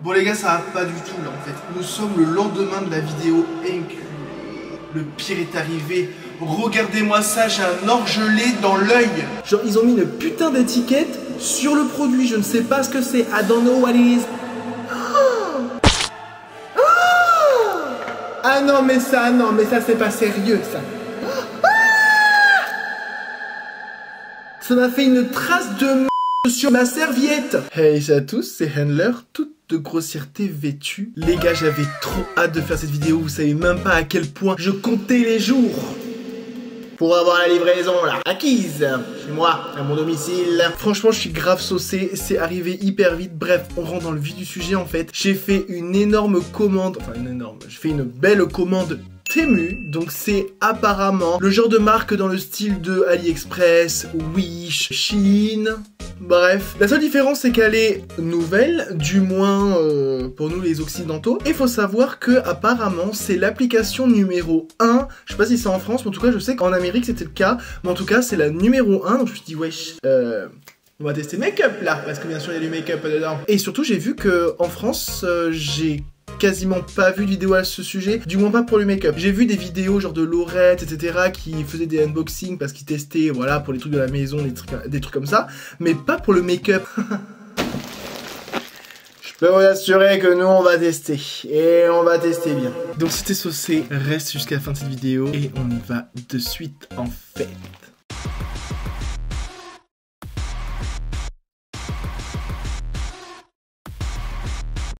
Bon les gars, ça va pas du tout là en fait. Nous sommes le lendemain de la vidéo enculé. Le pire est arrivé. Regardez-moi ça, j'ai un orgelé dans l'œil. Genre ils ont mis une putain d'étiquette sur le produit. Je ne sais pas ce que c'est. I don't know what it is. Ah non mais ça c'est pas sérieux ça. Ça m'a fait une trace de m*** sur ma serviette. Hey à tous, c'est Handler, toute de grossièreté vêtue. Les gars, j'avais trop hâte de faire cette vidéo, vous savez même pas à quel point je comptais les jours pour avoir la livraison là, acquise chez moi, à mon domicile. Franchement, je suis grave saucé, c'est arrivé hyper vite. Bref, on rentre dans le vif du sujet en fait. J'ai fait une énorme commande, enfin une énorme, j'ai fait une belle commande Temu, donc c'est apparemment le genre de marque dans le style de AliExpress, Wish, Shein, bref. La seule différence c'est qu'elle est nouvelle, du moins pour nous les occidentaux. Et faut savoir que apparemment c'est l'application numéro 1, je sais pas si c'est en France, mais en tout cas je sais qu'en Amérique c'était le cas, mais en tout cas c'est la numéro 1, donc je me suis dit wesh, on va tester make-up là, parce que bien sûr il y a du make-up dedans. Et surtout j'ai vu que en France j'ai quasiment pas vu de vidéo à ce sujet, du moins pas pour le make-up. J'ai vu des vidéos genre de Laurette, etc. qui faisaient des unboxings parce qu'ils testaient, voilà, pour les trucs de la maison, des trucs comme ça, mais pas pour le make-up. Je peux vous assurer que nous on va tester, et on va tester bien. Donc si t'es saucé, reste jusqu'à la fin de cette vidéo, et on y va de suite en fait.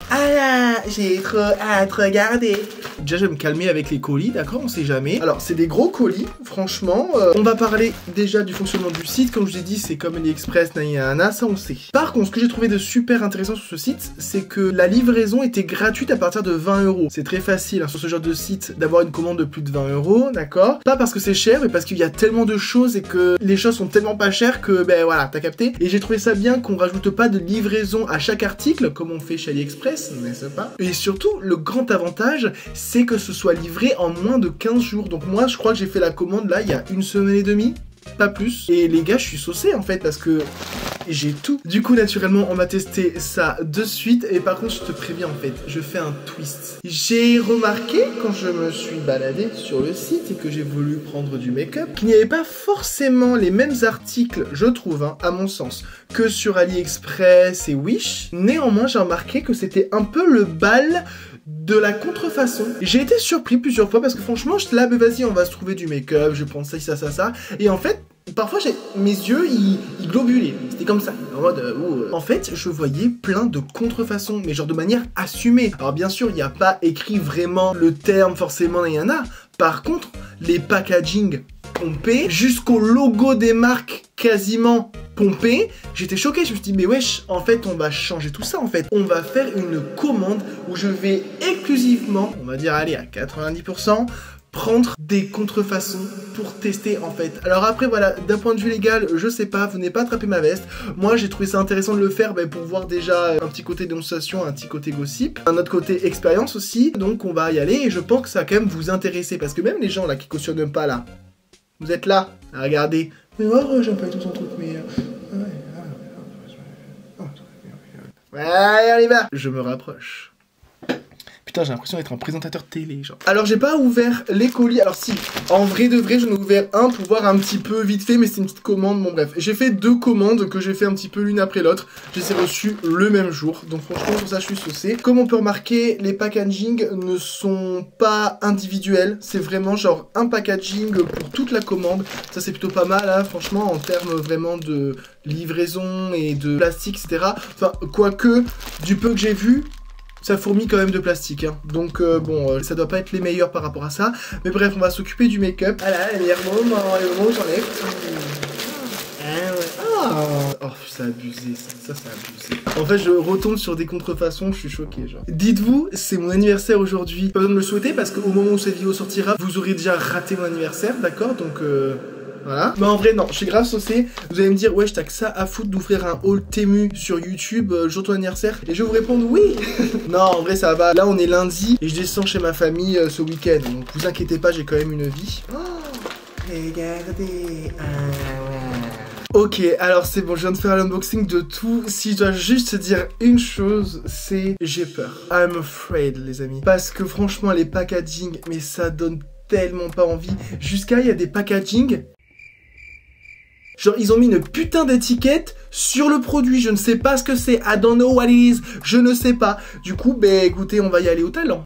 Ah là, j'ai trop hâte, regardez. Déjà, je vais me calmer avec les colis, d'accord, on sait jamais. Alors, c'est des gros colis, franchement. On va parler déjà du fonctionnement du site. Comme je vous ai dit, c'est comme AliExpress, nanana, ça on sait. Par contre, ce que j'ai trouvé de super intéressant sur ce site, c'est que la livraison était gratuite à partir de 20 €. C'est très facile hein, sur ce genre de site d'avoir une commande de plus de 20 €, d'accord. Pas parce que c'est cher, mais parce qu'il y a tellement de choses et que les choses sont tellement pas chères que, ben voilà, t'as capté. Et j'ai trouvé ça bien qu'on rajoute pas de livraison à chaque article, comme on fait chez AliExpress, n'est-ce pas? Et surtout, le grand avantage, c'est que ce soit livré en moins de 15 jours. Donc moi, je crois que j'ai fait la commande là, il y a 1 semaine et demie, pas plus. Et les gars, je suis saucé en fait, parce que j'ai tout. Du coup, naturellement, on va tester ça de suite. Et par contre, je te préviens en fait, je fais un twist. J'ai remarqué, quand je me suis baladé sur le site et que j'ai voulu prendre du make-up, qu'il n'y avait pas forcément les mêmes articles, je trouve, hein, à mon sens, que sur AliExpress et Wish. Néanmoins, j'ai remarqué que c'était un peu le bal de la contrefaçon. J'ai été surpris plusieurs fois parce que franchement, je là, mais vas-y, on va se trouver du make-up, je vais prendre ça. Et en fait, parfois, mes yeux, ils globulaient. C'était comme ça, en mode... En fait, je voyais plein de contrefaçons, mais genre de manière assumée. Alors bien sûr, il n'y a pas écrit vraiment le terme forcément, il y en a. Par contre, les packaging pompés, jusqu'au logo des marques quasiment pompé, j'étais choqué, je me suis dit mais wesh, en fait on va changer tout ça en fait. On va faire une commande où je vais exclusivement, on va dire allez à 90%, prendre des contrefaçons pour tester en fait. Alors après voilà, d'un point de vue légal, je sais pas, venez pas attraper ma veste. Moi j'ai trouvé ça intéressant de le faire pour voir déjà un petit côté démonstration, un petit côté gossip, un autre côté expérience aussi. Donc on va y aller et je pense que ça va quand même vous intéresser parce que même les gens là qui cautionnent pas là, vous êtes là à regarder. Mais oh, j'aime pas tout son truc, mais... Ouais, allez, on y va. Je me rapproche. Putain, j'ai l'impression d'être un présentateur télé, genre. Alors, j'ai pas ouvert les colis. Alors, si, en vrai de vrai, j'en ai ouvert un pour voir un petit peu vite fait, mais c'est une petite commande. Bon, bref. J'ai fait 2 commandes que j'ai fait un petit peu l'une après l'autre. Je les ai reçues le même jour. Donc, franchement, sur ça, je suis saucé. Comme on peut remarquer, les packaging ne sont pas individuels. C'est vraiment genre un packaging pour toute la commande. Ça, c'est plutôt pas mal, hein, franchement, en termes vraiment de livraison et de plastique, etc. Enfin, quoique, du peu que j'ai vu, ça fourmille quand même de plastique, hein. Donc bon, ça doit pas être les meilleurs par rapport à ça. Mais bref, on va s'occuper du make-up. Voilà, les meilleurs moments, les moments où j'enlève. Oh, ça a abusé, ça a abusé. En fait, je retombe sur des contrefaçons, je suis choqué, genre. Dites-vous, c'est mon anniversaire aujourd'hui. Pas besoin de me le souhaiter parce qu'au moment où cette vidéo sortira, vous aurez déjà raté mon anniversaire, d'accord? Donc voilà. Mais en vrai, non, je suis grave saucé. Vous allez me dire, ouais, t'as que ça à foutre d'ouvrir un haul Temu sur YouTube le jour de ton anniversaire. Et je vais vous répondre oui. Non, en vrai, ça va. Là, on est lundi et je descends chez ma famille ce week-end. Donc, vous inquiétez pas, j'ai quand même une vie. Oh, regardez. Ok, alors c'est bon, je viens de faire l'unboxing de tout. Si je dois juste dire une chose, c'est j'ai peur. I'm afraid, les amis. Parce que franchement, les packaging, mais ça donne tellement pas envie. Jusqu'à, il y a des packaging. Genre, ils ont mis une putain d'étiquette sur le produit. Je ne sais pas ce que c'est. I don't know what it is. Je ne sais pas. Du coup, ben écoutez, on va y aller au talent.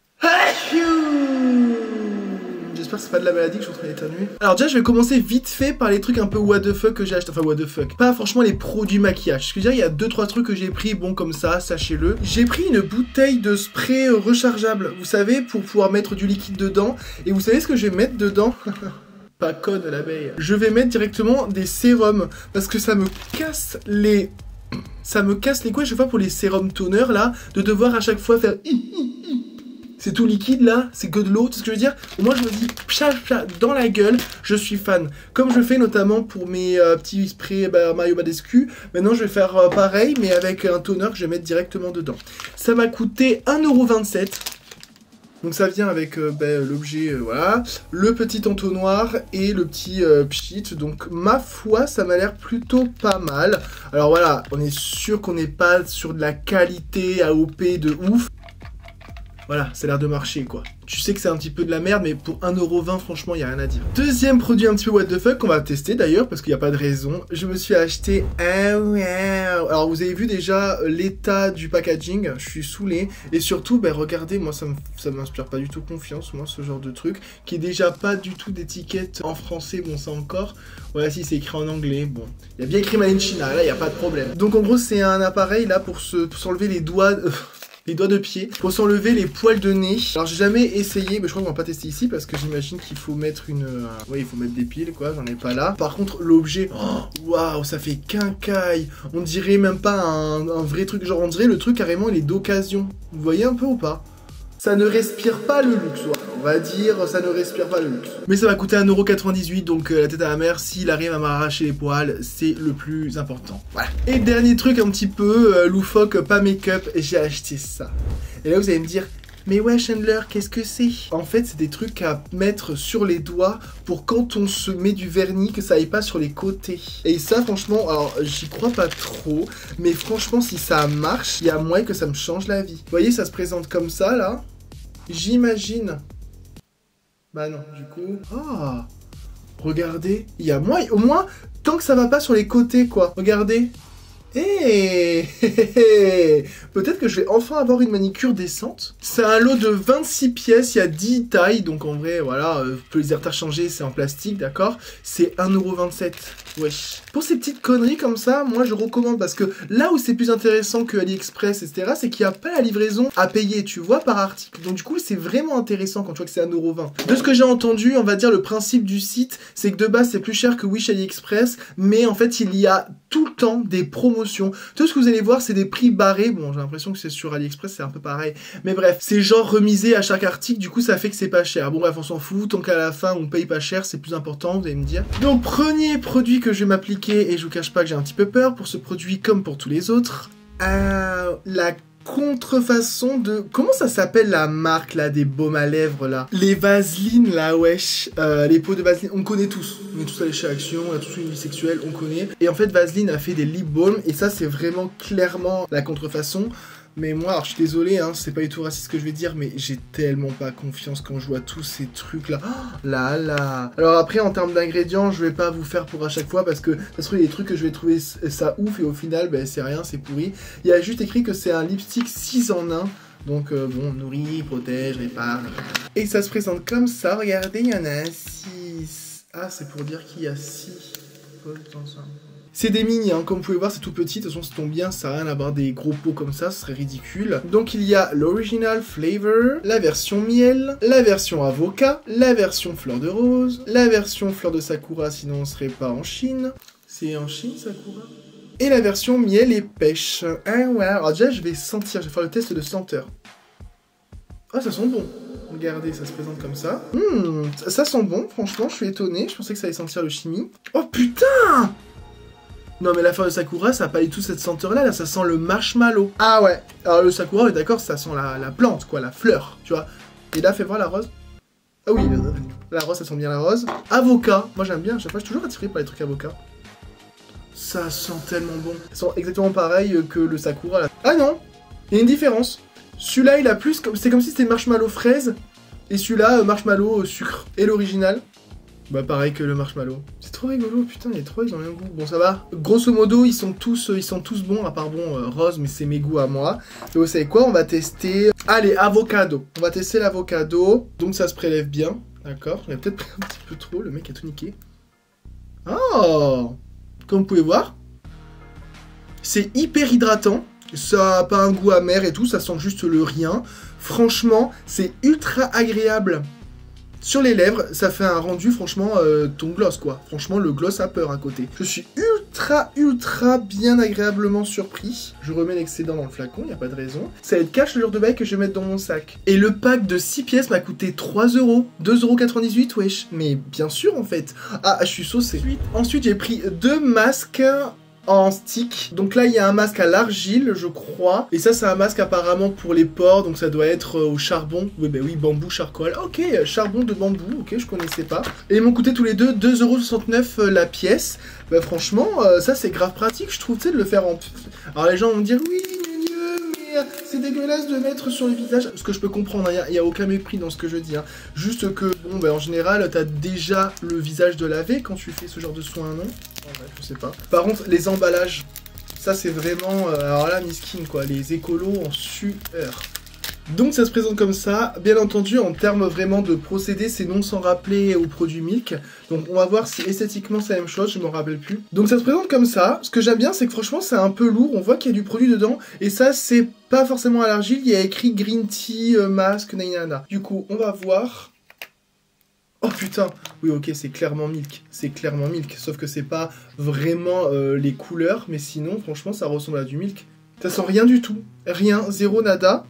J'espère que c'est pas de la maladie que je suis en train d'éternuer. Alors déjà, je vais commencer vite fait par les trucs un peu what the fuck que j'ai acheté. Enfin, what the fuck. Pas franchement les produits maquillage. Ce que je veux dire, il y a 2-3 trucs que j'ai pris, bon, comme ça, sachez-le. J'ai pris une bouteille de spray rechargeable, vous savez, pour pouvoir mettre du liquide dedans. Et vous savez ce que je vais mettre dedans? Pas conne l'abeille. Je vais mettre directement des sérums. Parce que ça me casse les... Ça me casse les couilles à chaque fois pour les sérums toner, là, de devoir à chaque fois faire... C'est tout liquide là, c'est que de l'eau, c'est ce que je veux dire. Moi je me dis, pcha, dans la gueule, je suis fan. Comme je fais notamment pour mes petits sprays Mario Badescu, maintenant je vais faire pareil, mais avec un toner que je vais mettre directement dedans. Ça m'a coûté 1,27 €. Donc ça vient avec l'objet, voilà, le petit entonnoir et le petit pchit. Donc ma foi, ça m'a l'air plutôt pas mal. Alors voilà, on est sûr qu'on n'est pas sur de la qualité AOP de ouf. Voilà, ça a l'air de marcher, quoi. Tu sais que c'est un petit peu de la merde, mais pour 1,20 €, franchement, il n'y a rien à dire. Deuxième produit un petit peu what the fuck qu'on va tester d'ailleurs, parce qu'il n'y a pas de raison. Je me suis acheté un wow. Alors, vous avez vu déjà l'état du packaging, je suis saoulé. Et surtout, ben, regardez, moi, ça m'inspire pas du tout confiance, moi, ce genre de truc, qui est déjà pas du tout d'étiquette en français, bon, ça encore. Voilà, si c'est écrit en anglais, bon. Il y a bien écrit Made in China, là, il n'y a pas de problème. Donc, en gros, c'est un appareil, là, pour s'enlever les doigts... les doigts de pied, pour s'enlever les poils de nez. Alors j'ai jamais essayé, mais je crois qu'on va pas tester ici parce que j'imagine qu'il faut mettre une... ouais, il faut mettre des piles quoi, j'en ai pas là. Par contre l'objet, waouh, ça fait quincaille. On dirait même pas un vrai truc, genre on dirait le truc carrément il est d'occasion. Vous voyez un peu ou pas? Ça ne respire pas le luxe, ouais. On va dire, ça ne respire pas le luxe. Mais ça va coûter 1,98 €, donc la tête à la mer, s'il arrive à m'arracher les poils, c'est le plus important. Voilà. Et dernier truc un petit peu loufoque, pas make-up, j'ai acheté ça. Et là vous allez me dire, mais ouais Chandler, qu'est-ce que c'est? En fait, c'est des trucs à mettre sur les doigts pour quand on se met du vernis, que ça aille pas sur les côtés. Et ça, franchement, alors j'y crois pas trop, mais franchement, si ça marche, il y a moyen que ça me change la vie. Vous voyez, ça se présente comme ça, là. J'imagine. Bah non, du coup... Ah, regardez, il y a moyen, au moins, tant que ça va pas sur les côtés, quoi. Regardez. Hey, peut-être que je vais enfin avoir une manicure décente. C'est un lot de 26 pièces, il y a 10 tailles, donc en vrai, voilà, peut les interchanger, c'est en plastique, d'accord. C'est 1,27 €, wesh. Pour ces petites conneries comme ça, moi je recommande, parce que là où c'est plus intéressant que AliExpress, etc., c'est qu'il n'y a pas la livraison à payer, tu vois, par article. Donc du coup, c'est vraiment intéressant quand tu vois que c'est 1,20 €. De ce que j'ai entendu, on va dire, le principe du site, c'est que de base, c'est plus cher que Wish AliExpress, mais en fait, il y a tout le temps des promotions. Tout ce que vous allez voir, c'est des prix barrés. Bon, j'ai l'impression que c'est sur AliExpress, c'est un peu pareil. Mais bref, c'est genre remisé à chaque article. Du coup, ça fait que c'est pas cher. Bon, bref, on s'en fout. Tant qu'à la fin, on paye pas cher, c'est plus important, vous allez me dire. Donc, premier produit que je vais m'appliquer, et je vous cache pas que j'ai un petit peu peur pour ce produit comme pour tous les autres. La contrefaçon de... Comment ça s'appelle la marque là des baumes à lèvres là? Les vaselines là, wesh. Les pots de vaseline, on connaît tous. On est tous allés chez Action, on a tous une vie sexuelle, on connaît. Et en fait, Vaseline a fait des lip balms et ça c'est vraiment clairement la contrefaçon. Mais moi, alors je suis désolé, hein, c'est pas du tout raciste ce que je vais dire, mais j'ai tellement pas confiance quand je vois tous ces trucs-là. Oh, là là. Alors après, en termes d'ingrédients, je vais pas vous faire pour à chaque fois, parce que ça se trouve, il y a des trucs que je vais trouver ça ouf, et au final, ben, c'est rien, c'est pourri. Il y a juste écrit que c'est un lipstick 6 en 1. Donc bon, nourrit, protège, répare. Et ça se présente comme ça, regardez, il y en a 6. Ah, c'est pour dire qu'il y a 6. C'est des mini, hein, comme vous pouvez voir, c'est tout petit. De toute façon, ça tombe bien, ça n'a rien à voir des gros pots comme ça, ce serait ridicule. Donc, il y a l'original flavor, la version miel, la version avocat, la version fleur de rose, la version fleur de sakura, sinon on serait pas en Chine. C'est en Chine, sakura? Et la version miel et pêche. Ah ouais, alors déjà, je vais sentir, je vais faire le test de senteur. Ah, ça sent bon. Regardez, ça se présente comme ça. Ça sent bon, franchement, je suis étonné. Je pensais que ça allait sentir le chimie. Oh putain! Non mais la fleur de sakura, ça n'a pas du tout cette senteur-là, là ça sent le marshmallow. Ah ouais, alors le sakura, on est d'accord, ça sent la plante, quoi, la fleur, tu vois. Et là, fais voir la rose. Ah oui, la rose, ça sent bien la rose. Avocat, moi j'aime bien, à chaque fois, je suis toujours attiré par les trucs avocat. Ça sent tellement bon. Ils sont exactement pareil que le Sakura là. Ah non, il y a une différence. Celui-là, il a plus... C'est comme si c'était marshmallow fraise. Et celui-là, marshmallow sucre. Et l'original, bah pareil que le marshmallow. C'est trop rigolo, putain, les trois, ils ont le même goût. Bon, ça va. Grosso modo, ils sont tous bons, à part bon, rose, mais c'est mes goûts à moi. Et vous savez quoi, on va tester... Allez, avocado. On va tester l'avocado. Donc ça se prélève bien, d'accord. J'en ai peut-être pris un petit peu trop, le mec a tout niqué. Oh! Comme vous pouvez voir, c'est hyper hydratant. Ça n'a pas un goût amer et tout, ça sent juste le rien. Franchement, c'est ultra agréable. Sur les lèvres, ça fait un rendu, franchement, ton gloss, quoi. Franchement, le gloss a peur à côté. Je suis ultra bien agréablement surpris. Je remets l'excédent dans le flacon, y a pas de raison. Ça va être cash le genre de bail que je vais mettre dans mon sac. Et le pack de 6 pièces m'a coûté 3 €. 2,98 €, wesh. Mais bien sûr, en fait. Ah, je suis saucé. Ensuite j'ai pris 2 masques en stick. Donc là, il y a un masque à l'argile, je crois. Et ça, c'est un masque apparemment pour les pores. Donc ça doit être au charbon. Oui, bah oui, bambou, charcoal. Ok, charbon de bambou. Ok, je connaissais pas. Et ils m'ont coûté tous les deux 2,69 € la pièce. Bah franchement, ça, c'est grave pratique, je trouve, tu sais, de le faire en... Alors les gens vont me dire, oui, c'est dégueulasse de mettre sur le visage, ce que je peux comprendre, il n'y a aucun mépris dans ce que je dis, hein. Juste que, bon, ben en général, t'as déjà le visage de laver quand tu fais ce genre de soin, non? Ouais, je sais pas. Par contre, les emballages, ça c'est vraiment, alors là, miskin, quoi, les écolos en sueur. Donc ça se présente comme ça, bien entendu en termes vraiment de procédé, c'est non sans rappeler au produit Milk. Donc on va voir si esthétiquement c'est la même chose, je m'en rappelle plus. Donc ça se présente comme ça, ce que j'aime bien c'est que franchement c'est un peu lourd, on voit qu'il y a du produit dedans, et ça c'est pas forcément à l'argile, il y a écrit Green Tea, Mask, nanana. Du coup on va voir... Oh putain, oui ok c'est clairement Milk, sauf que c'est pas vraiment les couleurs, mais sinon franchement ça ressemble à du Milk. Ça sent rien du tout, rien, zéro nada.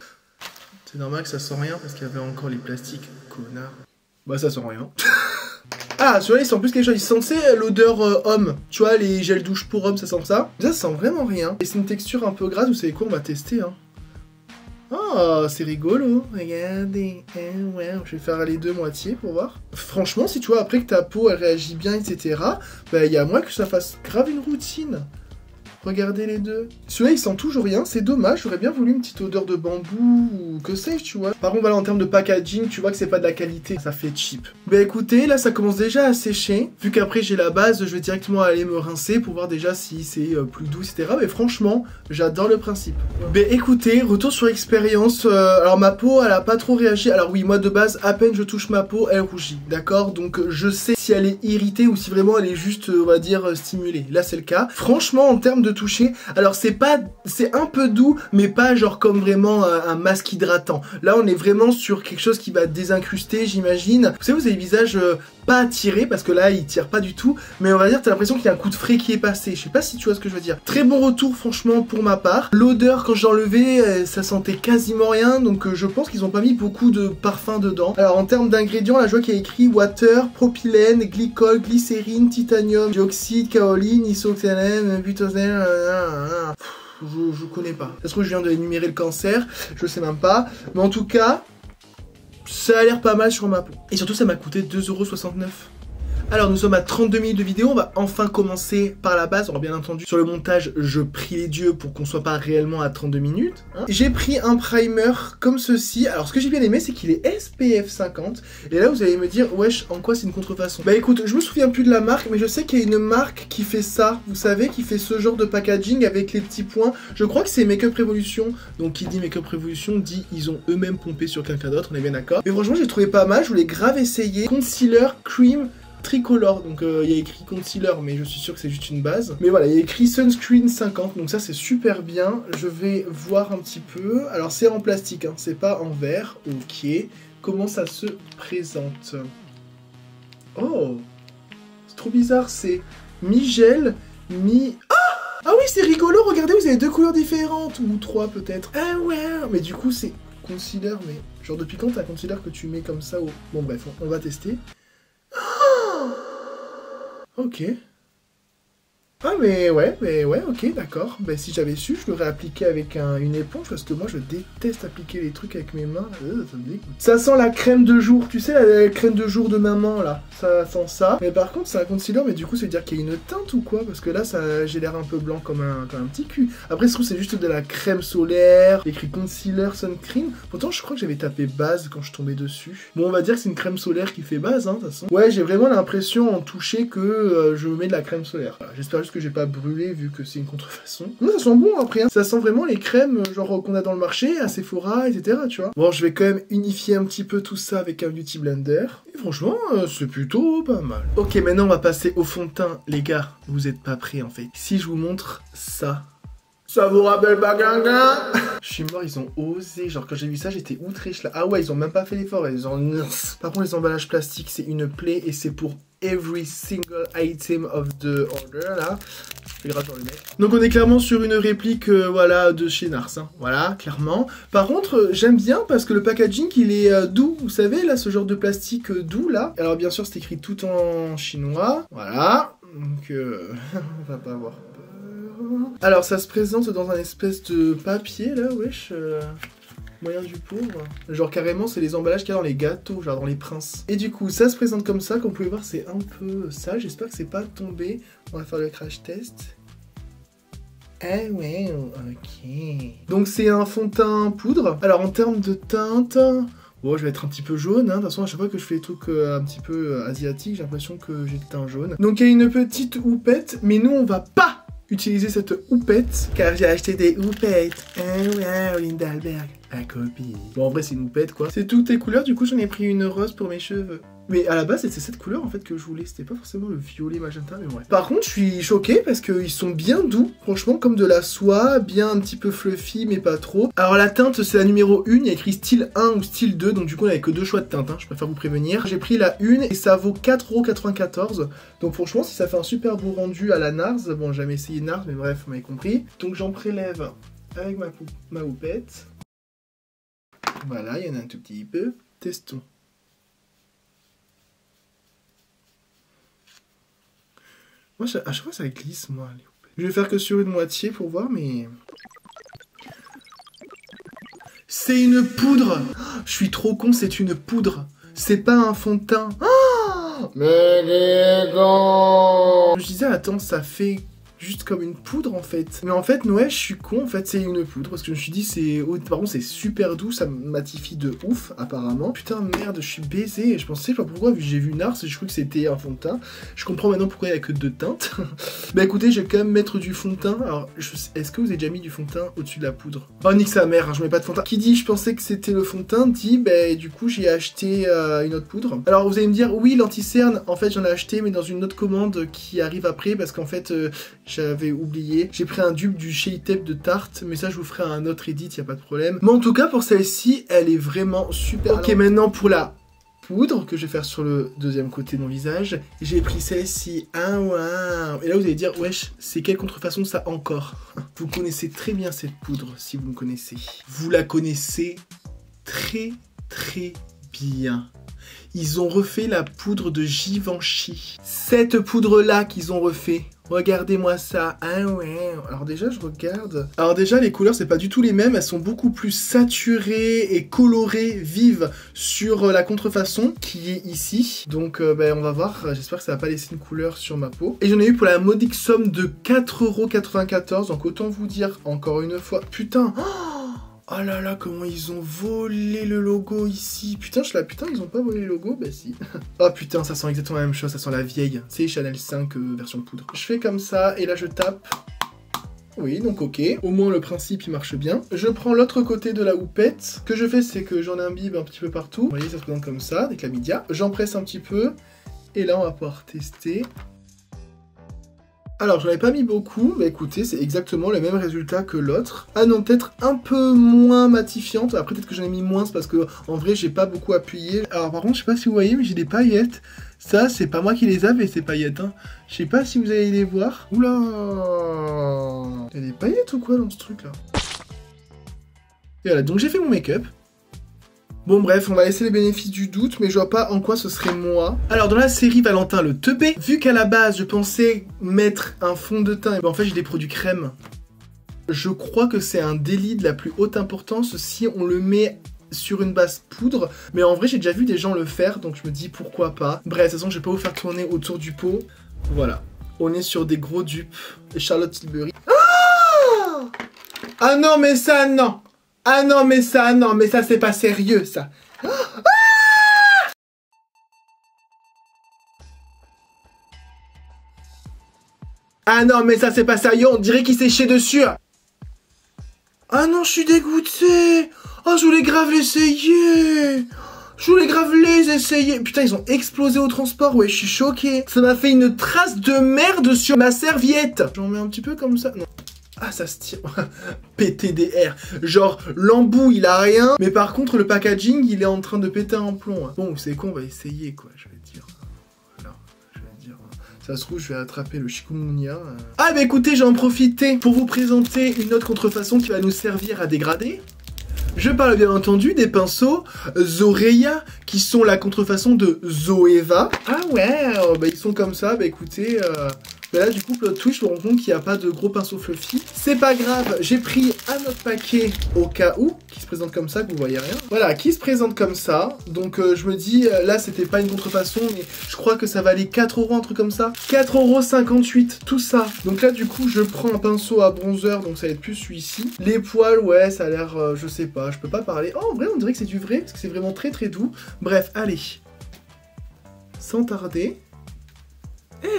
C'est normal que ça sent rien parce qu'il y avait encore les plastiques, connard. Bah ça sent rien. Ah, celui-là il sent plus quelque chose, il sentait l'odeur homme. Tu vois, les gels douche pour homme, ça sent ça. Ça sent vraiment rien. Et c'est une texture un peu grasse, vous savez quoi, on va tester. Hein. Oh, c'est rigolo. Regardez. Ouais, je vais faire les deux moitiés pour voir. Franchement, si tu vois, après que ta peau elle réagit bien, etc., bah il y a moins que ça fasse grave une routine. Regardez les deux. Celui-là, il sent toujours rien. C'est dommage. J'aurais bien voulu une petite odeur de bambou ou que sais-je, tu vois. Par contre, voilà, en termes de packaging, tu vois que c'est pas de la qualité. Ça fait cheap. Bah écoutez, là, ça commence déjà à sécher. Vu qu'après, j'ai la base, je vais directement aller me rincer pour voir déjà si c'est plus doux, etc. Mais franchement, j'adore le principe. Bah écoutez, retour sur expérience. Alors, ma peau, elle a pas trop réagi. Alors oui, moi, de base, à peine je touche ma peau, elle rougit. D'accord? Donc, je sais si elle est irritée ou si vraiment elle est juste, on va dire, stimulée. Là, c'est le cas. Franchement, en termes de toucher, alors c'est un peu doux, mais pas genre comme vraiment un masque hydratant. Là, on est vraiment sur quelque chose qui va désincruster, j'imagine. Vous savez, vous avez le visage pas attiré, parce que là, il tire pas du tout, mais on va dire, t'as l'impression qu'il y a un coup de frais qui est passé. Je sais pas si tu vois ce que je veux dire. Très bon retour, franchement, pour ma part. L'odeur, quand j'ai enlevé, ça sentait quasiment rien, donc je pense qu'ils ont pas mis beaucoup de parfum dedans. Alors, en termes d'ingrédients, là, je vois qu'il y a écrit water, propylène, glycol, glycérine, titanium, dioxyde, kaoline, isoxylène, butazène, je connais pas. Ça se trouve, je viens de énumérer le cancer, je sais même pas. Mais en tout cas, ça a l'air pas mal sur ma peau. Et surtout, ça m'a coûté 2,69 €. Alors nous sommes à 32 minutes de vidéo, on va enfin commencer par la base. Alors bien entendu, sur le montage, je prie les dieux pour qu'on soit pas réellement à 32 minutes. Hein. J'ai pris un primer comme ceci. Alors ce que j'ai bien aimé, c'est qu'il est SPF 50. Et là, vous allez me dire, wesh, en quoi c'est une contrefaçon? Bah écoute, je me souviens plus de la marque, mais je sais qu'il y a une marque qui fait ça. Vous savez, qui fait ce genre de packaging avec les petits points. Je crois que c'est Makeup Revolution. Donc qui dit Makeup Revolution, dit ils ont eux-mêmes pompé sur quelqu'un d'autre, on est bien d'accord. Mais franchement, j'ai trouvé pas mal, je voulais grave essayer. Concealer Cream tricolore, donc il y a écrit concealer, mais je suis sûr que c'est juste une base. Mais voilà, il y a écrit sunscreen 50, donc ça c'est super bien. Je vais voir un petit peu. Alors c'est en plastique, hein, c'est pas en verre. Ok, comment ça se présente? Oh, c'est trop bizarre, c'est mi-gel, mi... Ah oui, c'est rigolo, regardez, vous avez deux couleurs différentes, ou trois peut-être. Ah ouais, mais du coup c'est concealer, mais genre depuis quand t'as un concealer que tu mets comme ça au... Bon bref, on va tester. Ok. Ah mais ouais, ok, d'accord. Bah si j'avais su, je l'aurais appliqué avec une éponge parce que moi je déteste appliquer les trucs avec mes mains. Ça me dégoûte. Ça sent la crème de jour, tu sais la crème de jour de maman là. Ça sent ça. Mais par contre c'est un concealer, mais du coup ça veut dire qu'il y a une teinte ou quoi? Parce que là j'ai l'air un peu blanc comme un petit cul. Après je trouve c'est juste de la crème solaire, écrit concealer, sun cream. Pourtant je crois que j'avais tapé base quand je tombais dessus. Bon on va dire que c'est une crème solaire qui fait base hein de toute façon. Ouais j'ai vraiment l'impression en toucher que je me mets de la crème solaire. Voilà, j'espère juste que j'ai pas brûlé vu que c'est une contrefaçon. Mais ça sent bon après, hein. Ça sent vraiment les crèmes genre qu'on a dans le marché, à Sephora, etc. Tu vois. Bon, je vais quand même unifier un petit peu tout ça avec un Beauty Blender. Et franchement, c'est plutôt pas mal. Ok, maintenant on va passer au fond de teint. Les gars, vous êtes pas prêts en fait. Si je vous montre ça... Ça vous rappelle pas quelqu'un? Je suis mort, ils ont osé. Genre, quand j'ai vu ça, j'étais outré. Ah ouais, ils ont même pas fait l'effort. Ils ont... Par contre, les emballages plastiques, c'est une plaie et c'est pour every single item of the order, là. Je fais grave dans le mec. Donc, on est clairement sur une réplique, voilà, de chez Nars. Hein. Voilà, clairement. Par contre, j'aime bien parce que le packaging, il est doux. Vous savez, là, ce genre de plastique doux, là. Alors, bien sûr, c'est écrit tout en chinois. Voilà. Donc, on va pas avoir... Alors ça se présente dans un espèce de papier là, wesh, moyen du pauvre. Genre carrément c'est les emballages qu'il y a dans les gâteaux, genre dans les princes. Et du coup ça se présente comme ça, comme vous pouvez voir c'est un peu ça, j'espère que c'est pas tombé. On va faire le crash test. Ah ouais, ok. Donc c'est un fond de teint poudre. Alors en termes de teinte... Bon, je vais être un petit peu jaune, hein. De toute façon, à chaque fois que je fais des trucs un petit peu asiatiques, j'ai l'impression que j'ai le teint jaune. Donc il y a une petite houppette, mais nous on va pas utiliser cette houppette, car j'ai acheté des houpettes. Ah ouais, Linda Alberg, la copie. Bon, en vrai, c'est une houppette, quoi. C'est toutes les couleurs, du coup, j'en ai pris une rose pour mes cheveux. Mais à la base, c'était cette couleur, en fait, que je voulais. C'était pas forcément le violet magenta, mais ouais. Par contre, je suis choqué, parce qu'ils sont bien doux, franchement, comme de la soie, bien un petit peu fluffy, mais pas trop. Alors, la teinte, c'est la numéro 1, il y a écrit style 1 ou style 2, donc du coup, on avait que 2 choix de teinte, hein, je préfère vous prévenir. J'ai pris la 1, et ça vaut 4,94 €. Donc franchement, si ça fait un super beau rendu à la Nars, bon, j'ai jamais essayé Nars, mais bref, vous m'avez compris. Donc j'en prélève avec ma houppette. Voilà, il y en a un tout petit peu. Testons. Moi, à chaque fois, ça glisse, moi, les houpettes. Je vais faire que sur une moitié pour voir, mais... C'est une poudre! Je suis trop con, c'est une poudre. C'est pas un fond de teint. Mais les gants! Je disais, attends, ça fait juste comme une poudre en fait. Mais en fait, ouais, je suis con, en fait, c'est une poudre. Parce que je me suis dit, c'est. Par contre, c'est super doux, ça matifie de ouf, apparemment. Putain, merde, je suis baisé. Je pensais pas pourquoi, vu que j'ai vu Nars, je crois que c'était un fond de teint. Je comprends maintenant pourquoi il y a que 2 teintes. Bah écoutez, je vais quand même mettre du fond de teint. Alors, est-ce que vous avez déjà mis du fond de teint au-dessus de la poudre? Oh, nique sa mère, hein, je mets pas de fond de teint. Qui dit, je pensais que c'était le fond de teint, dit, bah du coup, j'ai acheté une autre poudre. Alors, vous allez me dire, oui, l'anti-cerne, en fait, j'en ai acheté, mais dans une autre commande qui arrive après, parce qu'en fait, j'avais oublié. J'ai pris un dupe du Shea Tape de Tarte, mais ça je vous ferai un autre edit, y a pas de problème. Mais en tout cas pour celle-ci, elle est vraiment super. Ok, maintenant pour la poudre que je vais faire sur le deuxième côté de mon visage, j'ai pris celle-ci. Ah waouh. Et là vous allez dire, wesh, c'est quelle contrefaçon ça encore? Vous connaissez très bien cette poudre si vous me connaissez. Vous la connaissez très bien. Ils ont refait la poudre de Givenchy. Cette poudre-là qu'ils ont refait. Regardez-moi ça. Ah ouais. Alors déjà, je regarde. Alors déjà, les couleurs, c'est pas du tout les mêmes. Elles sont beaucoup plus saturées et colorées, vives sur la contrefaçon qui est ici. Donc, on va voir. J'espère que ça va pas laisser une couleur sur ma peau. Et j'en ai eu pour la modique somme de 4,94 €. Donc autant vous dire, encore une fois, putain. Oh là là, comment ils ont volé le logo ici. Putain, ils ont pas volé le logo? Bah si. Oh putain, ça sent exactement la même chose, ça sent la vieille. C'est Chanel 5 version poudre. Je fais comme ça, et là je tape. Oui, donc ok. Au moins le principe il marche bien. Je prends l'autre côté de la houppette. Ce que je fais, c'est que j'en imbibe un petit peu partout. Vous voyez, ça se présente comme ça, avec la chlamydia. J'en presse un petit peu. Et là, on va pouvoir tester. Alors, j'en ai pas mis beaucoup, mais écoutez, c'est exactement le même résultat que l'autre. Ah non, peut-être un peu moins matifiante. Après, peut-être que j'en ai mis moins, parce que en vrai, j'ai pas beaucoup appuyé. Alors, par contre, je sais pas si vous voyez, mais j'ai des paillettes. Ça, c'est pas moi qui les avais, ces paillettes, hein. Je sais pas si vous allez les voir. Oula! Il y a des paillettes ou quoi dans ce truc-là? Et voilà, donc j'ai fait mon make-up. Bon bref, on va laisser les bénéfices du doute, mais je vois pas en quoi ce serait moi. Alors dans la série Valentin le teubé, vu qu'à la base je pensais mettre un fond de teint, et ben en fait j'ai des produits crème. Je crois que c'est un délit de la plus haute importance si on le met sur une base poudre, mais en vrai j'ai déjà vu des gens le faire, donc je me dis pourquoi pas. Bref, de toute façon je vais pas vous faire tourner autour du pot. Voilà, on est sur des gros dupes. Et Charlotte Tilbury. Ah non mais ça non. Ah non mais ça non, mais ça c'est pas sérieux ça. Ah non mais ça c'est pas sérieux, on dirait qu'il s'est chié dessus. Ah non, je suis dégoûté. Oh, je voulais grave l'essayer. Je voulais grave les essayer. Putain, ils ont explosé au transport. Ouais, je suis choqué. Ça m'a fait une trace de merde sur ma serviette. J'en mets un petit peu comme ça. Non. Ah, ça se tire. PTDR. Genre, l'embout, il a rien. Mais par contre, le packaging, il est en train de péter un plomb. Hein. Bon, c'est con, on va essayer, quoi, je vais dire. Voilà, je vais dire. Ça se trouve, je vais attraper le chikungunya. Ah, bah écoutez, j'en profiter pour vous présenter une autre contrefaçon qui va nous servir à dégrader. Je parle bien entendu des pinceaux Zoreia, qui sont la contrefaçon de Zoeva. Ah ouais, bah ils sont comme ça, bah écoutez... Mais là, du coup, plot twist, je me rends compte qu'il n'y a pas de gros pinceau fluffy. C'est pas grave, j'ai pris un autre paquet au cas où, qui se présente comme ça, que vous voyez rien. Voilà, qui se présente comme ça. Donc, je me dis, là, c'était pas une contrefaçon, mais je crois que ça valait 4 €, un truc comme ça. 4,58 €, tout ça. Donc là, du coup, je prends un pinceau à bronzer, donc ça va être plus celui-ci. Les poils, ouais, ça a l'air, je sais pas, je peux pas parler. Oh, en vrai, on dirait que c'est du vrai, parce que c'est vraiment très très doux. Bref, allez. Sans tarder...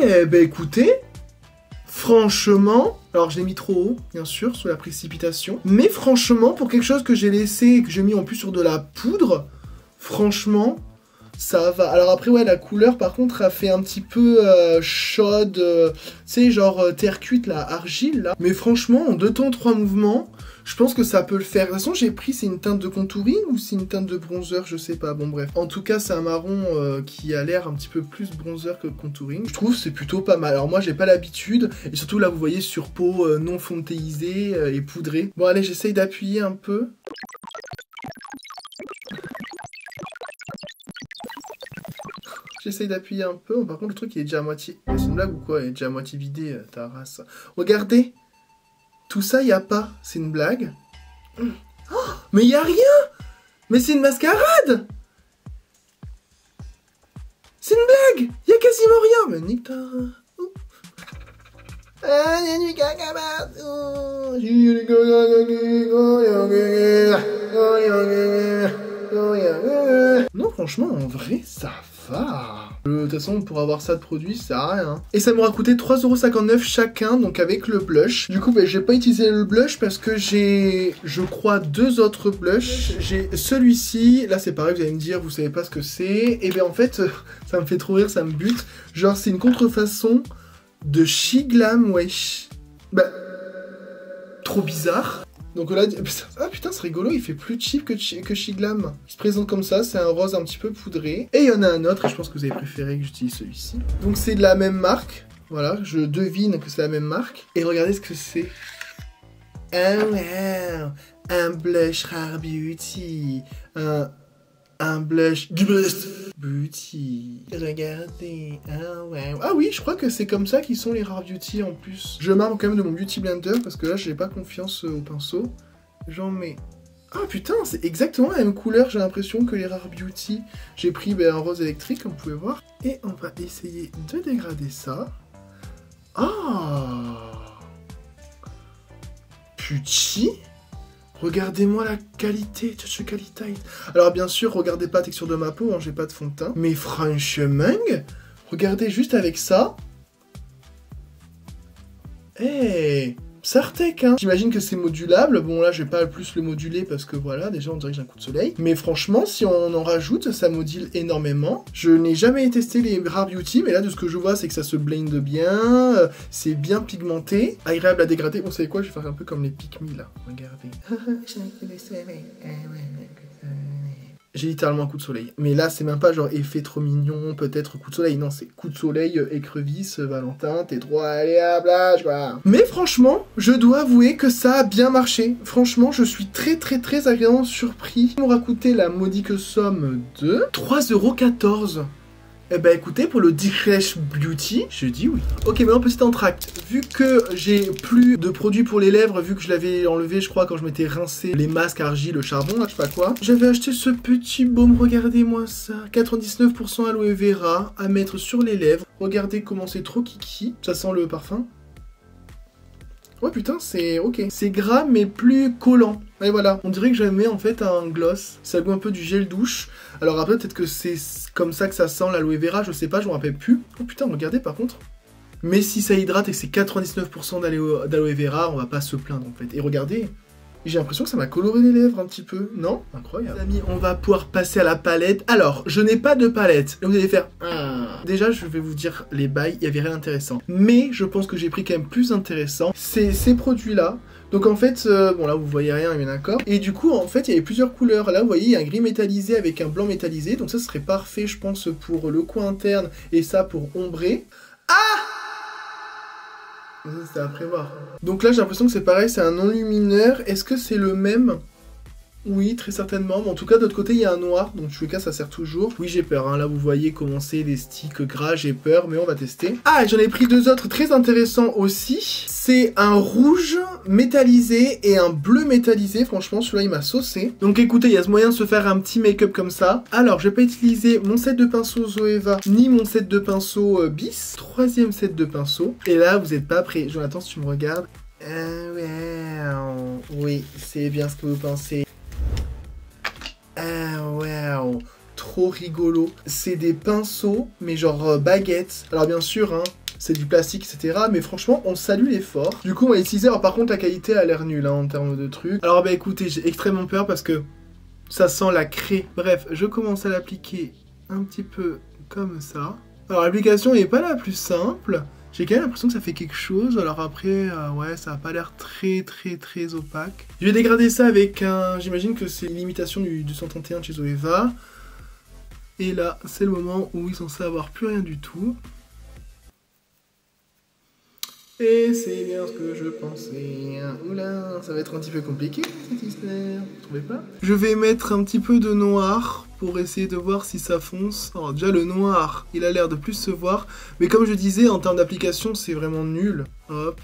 Eh ben écoutez, franchement, alors je l'ai mis trop haut, bien sûr, sous la précipitation, mais franchement, pour quelque chose que j'ai laissé et que j'ai mis en plus sur de la poudre, franchement, ça va. Alors après, ouais, la couleur, par contre, a fait un petit peu chaude, tu sais, genre terre cuite, là, argile, là. Mais franchement, en 2 temps, 3 mouvements, je pense que ça peut le faire. De toute façon, j'ai pris, c'est une teinte de contouring ou c'est une teinte de bronzer, je sais pas. Bon, bref. En tout cas, c'est un marron qui a l'air un petit peu plus bronzer que contouring. Je trouve que c'est plutôt pas mal. Alors moi, j'ai pas l'habitude. Et surtout, là, vous voyez, sur peau non fontéisée et poudrée. Bon, allez, j'essaye d'appuyer un peu. J'essaye d'appuyer un peu. Par contre, le truc, il est déjà à moitié... C'est une blague ou quoi? Il est déjà à moitié vidé, ta race. Regardez. Tout ça, il n'y a pas. C'est une blague. Oh, mais il n'y a rien. Mais c'est une mascarade. C'est une blague. Il n'y a quasiment rien. Mais nique ta... Non, franchement, en vrai, ça va. De toute façon, pour avoir ça de produit, ça sert à rien. Et ça m'aura coûté 3,59 € chacun, donc avec le blush. Du coup, bah, j'ai pas utilisé le blush parce que j'ai, je crois, 2 autres blushs. J'ai celui-ci. Là, c'est pareil, vous allez me dire, vous savez pas ce que c'est. Et bien, en fait, ça me fait trop rire, ça me bute. Genre, c'est une contrefaçon de Shiglam, wesh. Bah, trop bizarre. Donc là, ah putain, c'est rigolo, il fait plus cheap que Shiglam. Il se présente comme ça, c'est un rose un petit peu poudré. Et il y en a un autre, et je pense que vous avez préféré que j'utilise celui-ci. Donc c'est de la même marque, voilà, je devine que c'est la même marque. Et regardez ce que c'est. Oh wow, un blush Rare Beauty, un blush du best beauty. Regardez. Ah ouais. Ah oui, je crois que c'est comme ça qu'ils sont les Rare Beauty en plus. Je marque quand même de mon Beauty Blender parce que là, j'ai pas confiance au pinceau. J'en mets. Ah putain, c'est exactement la même couleur, j'ai l'impression, que les Rare Beauty. J'ai pris un rose électrique, comme vous pouvez voir. Et on va essayer de dégrader ça. Ah, putain. Regardez-moi la qualité, touch qualité. Alors bien sûr, regardez pas la texture de ma peau, hein, j'ai pas de fond de teint. Mais franchement, regardez juste avec ça. Eh, Sartec, hein. J'imagine que c'est modulable. Bon là, je vais pas plus le moduler parce que voilà, déjà on dirait que j'ai un coup de soleil. Mais franchement, si on en rajoute, ça module énormément. Je n'ai jamais testé les Rare Beauty, mais là de ce que je vois, c'est que ça se blende bien, c'est bien pigmenté, agréable à dégrader. Bon, vous savez quoi, je vais faire un peu comme les Pick Me là. Regardez. J'ai littéralement un coup de soleil. Mais là, c'est même pas genre effet trop mignon, peut-être coup de soleil. Non, c'est coup de soleil, écrevisse, Valentin, t'es trop allé à la plage, quoi. Mais franchement, je dois avouer que ça a bien marché. Franchement, je suis très agréablement surpris. On m'aura coûté la modique somme de 3,14 €. Eh ben écoutez, pour le Dicresh Beauty, je dis oui. Ok, maintenant petit entracte. Vu que j'ai plus de produits pour les lèvres, vu que je l'avais enlevé, je crois, quand je m'étais rincé les masques, argile, le charbon, là, je sais pas quoi, j'avais acheté ce petit baume, regardez-moi ça. 99% aloe vera à mettre sur les lèvres. Regardez comment c'est trop kiki. Ça sent le parfum. Ouais putain, c'est ok. C'est gras mais plus collant. Et voilà, on dirait que j'aimais en fait un gloss. Ça goûte un peu du gel douche. Alors après peut-être que c'est comme ça que ça sent l'aloe vera, je sais pas, je me rappelle plus. Oh putain, regardez par contre. Mais si ça hydrate et que c'est 99% d'aloe vera, on va pas se plaindre en fait. Et regardez, j'ai l'impression que ça m'a coloré les lèvres un petit peu. Non? Incroyable. Les amis, on va pouvoir passer à la palette. Alors, je n'ai pas de palette. Et vous allez faire... Déjà, je vais vous dire les bails, il y avait rien d'intéressant. Mais je pense que j'ai pris quand même plus intéressant. C'est ces produits-là. Donc en fait, bon là vous voyez rien, mais d'accord. Et du coup, en fait, il y avait plusieurs couleurs. Là, vous voyez, il y a un gris métallisé avec un blanc métallisé. Donc ça serait parfait, je pense, pour le coin interne. Et ça pour ombrer. C'est à prévoir. Donc là, j'ai l'impression que c'est pareil, c'est un non-lumineur. Est-ce que c'est le même? Oui, très certainement. Mais en tout cas, de l'autre côté, il y a un noir. Donc, en tout cas, ça sert toujours. Oui, j'ai peur. Hein. Là, vous voyez comment c'est les sticks gras. J'ai peur, mais on va tester. Ah, j'en ai pris deux autres très intéressants aussi. C'est un rouge métallisé et un bleu métallisé. Franchement, celui-là, il m'a saucé. Donc, écoutez, il y a ce moyen de se faire un petit make-up comme ça. Alors, je vais pas utiliser mon set de pinceaux Zoeva, ni mon set de pinceaux Bis. Troisième set de pinceaux. Et là, vous n'êtes pas prêts. Jonathan, si tu me regardes. Oui, c'est bien ce que vous pensez. Wow, trop rigolo. C'est des pinceaux, mais genre baguettes. Alors bien sûr, hein, c'est du plastique, etc. Mais franchement, on salue l'effort. Du coup, on va utiliser. Alors par contre, la qualité a l'air nulle hein, en termes de trucs. Alors bah écoutez, j'ai extrêmement peur parce que ça sent la craie. Bref, je commence à l'appliquer un petit peu comme ça. Alors l'application n'est pas la plus simple. J'ai quand même l'impression que ça fait quelque chose, alors après, ouais, ça a pas l'air très opaque. Je vais dégrader ça avec un... J'imagine que c'est l'imitation du 231 de chez Zoeva. Et là, c'est le moment où ils sont censés avoir plus rien du tout. Et c'est bien ce que je pensais. Oula, ça va être un petit peu compliqué cette histoire, vous trouvez pas? Je vais mettre un petit peu de noir pour essayer de voir si ça fonce. Alors déjà le noir, il a l'air de plus se voir. Mais comme je disais, en termes d'application, c'est vraiment nul. Hop.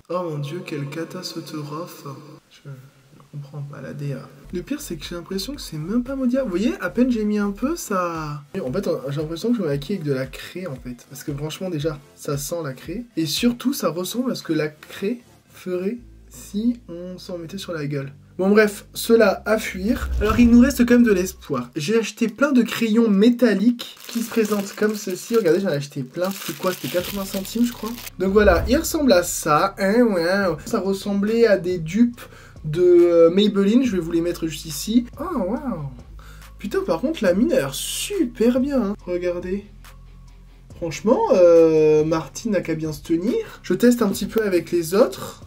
Oh mon dieu, quelle catastrophe. Je comprends pas la DA. Le pire, c'est que j'ai l'impression que c'est même pas modifiable. Vous voyez, à peine j'ai mis un peu, ça... En fait, j'ai l'impression que je me maquille avec de la craie, en fait. Parce que franchement, déjà, ça sent la craie. Et surtout, ça ressemble à ce que la craie ferait si on s'en mettait sur la gueule. Bon bref, cela à fuir. Alors il nous reste quand même de l'espoir. J'ai acheté plein de crayons métalliques qui se présentent comme ceci. Regardez, j'en ai acheté plein. C'était quoi? C'était 80 centimes je crois. Donc voilà, il ressemble à ça. Wow. Ça ressemblait à des dupes de Maybelline. Je vais vous les mettre juste ici. Oh waouh. Putain par contre la mine a l'air super bien. Hein. Regardez. Franchement, Martine n'a qu'à bien se tenir. Je teste un petit peu avec les autres.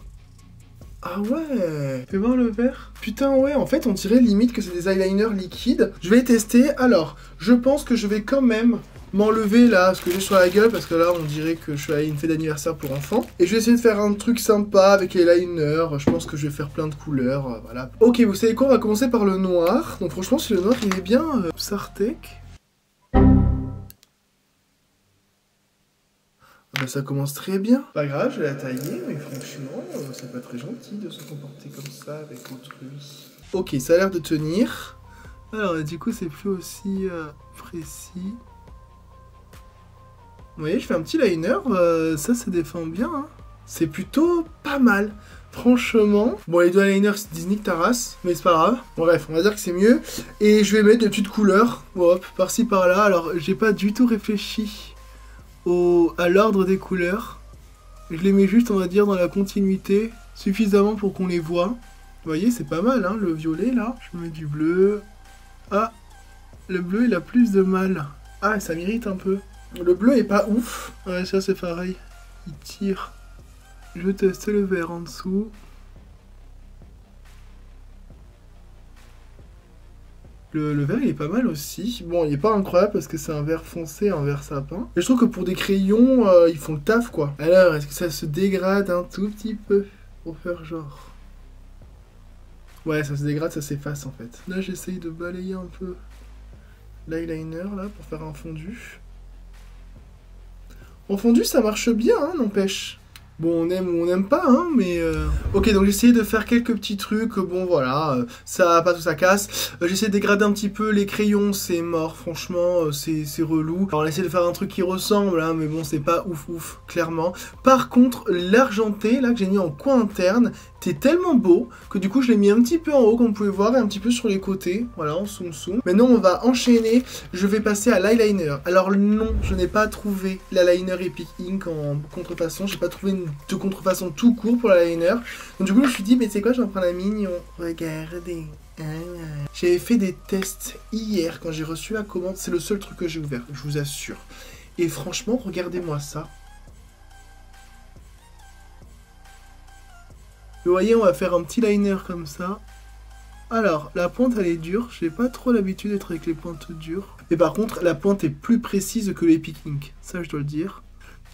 Ah ouais, fais voir le verre. Putain ouais, en fait on dirait limite que c'est des eyeliners liquides. Je vais tester. Alors, je pense que je vais quand même m'enlever là ce que j'ai sur la gueule parce que là on dirait que je suis à une fête d'anniversaire pour enfants. Et je vais essayer de faire un truc sympa avec les liners. Je pense que je vais faire plein de couleurs, voilà. Ok, vous savez quoi, on va commencer par le noir. Donc franchement si le noir il est bien Sartec. Bah ça commence très bien. Pas grave, je vais la tailler, mais franchement, c'est pas très gentil de se comporter comme ça avec autrui. Ok, ça a l'air de tenir. Alors, du coup, c'est plus aussi précis. Vous voyez, je fais un petit liner, ça se défend bien. Hein. C'est plutôt pas mal. Franchement, bon les deux eyeliners c'est Disney Taras, mais c'est pas grave. Bon, bref, on va dire que c'est mieux. Et je vais mettre des petites couleurs, hop, par-ci par-là. Alors, j'ai pas du tout réfléchi à l'ordre des couleurs. Je les mets juste, on va dire, dans la continuité, suffisamment pour qu'on les voit. Vous voyez, c'est pas mal, hein, le violet, là. Je mets du bleu. Ah, le bleu, il a plus de mal. Ah, ça m'irrite un peu. Le bleu est pas ouf. Ouais, ça, c'est pareil. Il tire. Je teste le vert en dessous. Le vert il est pas mal aussi. Bon, il est pas incroyable parce que c'est un vert foncé, un vert sapin. Mais je trouve que pour des crayons, ils font le taf quoi. Alors, est-ce que ça se dégrade un tout petit peu? Pour faire genre... Ouais, ça se dégrade, ça s'efface en fait. Là, j'essaye de balayer un peu l'eyeliner là pour faire un fondu. En fondu, ça marche bien, hein, n'empêche. Bon, on aime ou on n'aime pas, hein, mais... Ok, donc j'ai essayé de faire quelques petits trucs, bon voilà, ça pas tout ça casse. J'ai essayé de dégrader un petit peu les crayons, c'est mort, franchement, c'est relou. Alors on a essayé de faire un truc qui ressemble, hein, mais bon, c'est pas ouf, clairement. Par contre, l'argenté, là, que j'ai mis en coin interne, c'est tellement beau que du coup je l'ai mis un petit peu en haut comme vous pouvez voir et un petit peu sur les côtés, voilà en zoom. Maintenant on va enchaîner, je vais passer à l'eyeliner. Alors non, je n'ai pas trouvé l'eyeliner Epic Ink en contrefaçon, j'ai pas trouvé de contrefaçon tout court pour l'eyeliner. Donc du coup je me suis dit mais c'est quoi, je vais en prendre un mignon, regardez. J'avais fait des tests hier quand j'ai reçu la commande, c'est le seul truc que j'ai ouvert, je vous assure. Et franchement regardez-moi ça. Vous voyez, on va faire un petit liner comme ça. Alors, la pointe, elle est dure. J'ai pas trop l'habitude d'être avec les pointes dures. Mais par contre, la pointe est plus précise que l'Epic Ink. Ça, je dois le dire.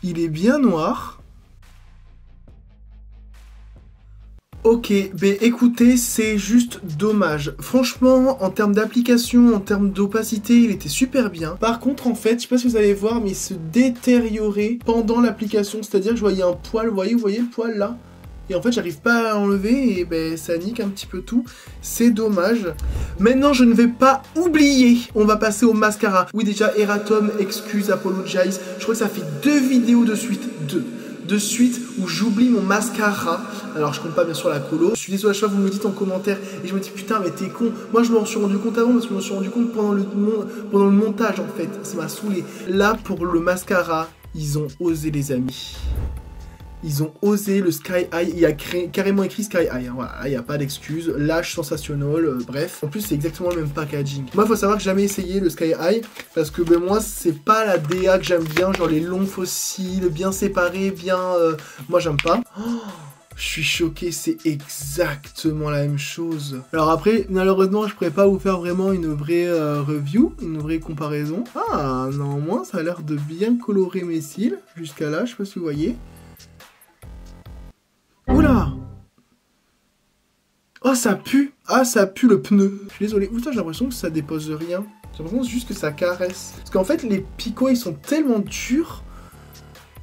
Il est bien noir. Ok, ben écoutez, c'est juste dommage. Franchement, en termes d'application, en termes d'opacité, il était super bien. Par contre, en fait, je sais pas si vous allez voir, mais il se détériorait pendant l'application. C'est-à-dire que je voyais un poil, vous voyez le poil là ? Et en fait, j'arrive pas à enlever et ben ça nique un petit peu tout. C'est dommage. Maintenant, je ne vais pas oublier. On va passer au mascara. Oui, déjà, Eratom, excuse, apologize. Je crois que ça fait 2 vidéos de suite. De suite où j'oublie mon mascara. Alors, je compte pas bien sûr la colo. Je suis désolé à chaque fois, vous me dites en commentaire. Et je me dis, putain, mais t'es con. Moi, je m'en suis rendu compte avant parce que je me suis rendu compte pendant le montage, en fait. Ça m'a saoulé. Là, pour le mascara, ils ont osé, les amis. Ils ont osé le Sky High, il y a carrément écrit Sky High, hein, voilà, il n'y a pas d'excuse, lâche sensationnel, bref. En plus, c'est exactement le même packaging. Moi, il faut savoir que j'ai jamais essayé le Sky High, parce que ben, moi, c'est pas la DA que j'aime bien, genre les longs fossiles, bien séparés, bien... moi, j'aime pas. Oh, je suis choqué, c'est exactement la même chose. Alors après, malheureusement, je pourrais pas vous faire vraiment une vraie review, une vraie comparaison. Ah, néanmoins, ça a l'air de bien colorer mes cils, jusqu'à là, je sais pas si vous voyez. Oula! Oh, ça pue! Ah, ça pue le pneu! Je suis désolé. Putain, j'ai l'impression que ça dépose rien. J'ai l'impression juste que ça caresse. Parce qu'en fait, les picots, ils sont tellement durs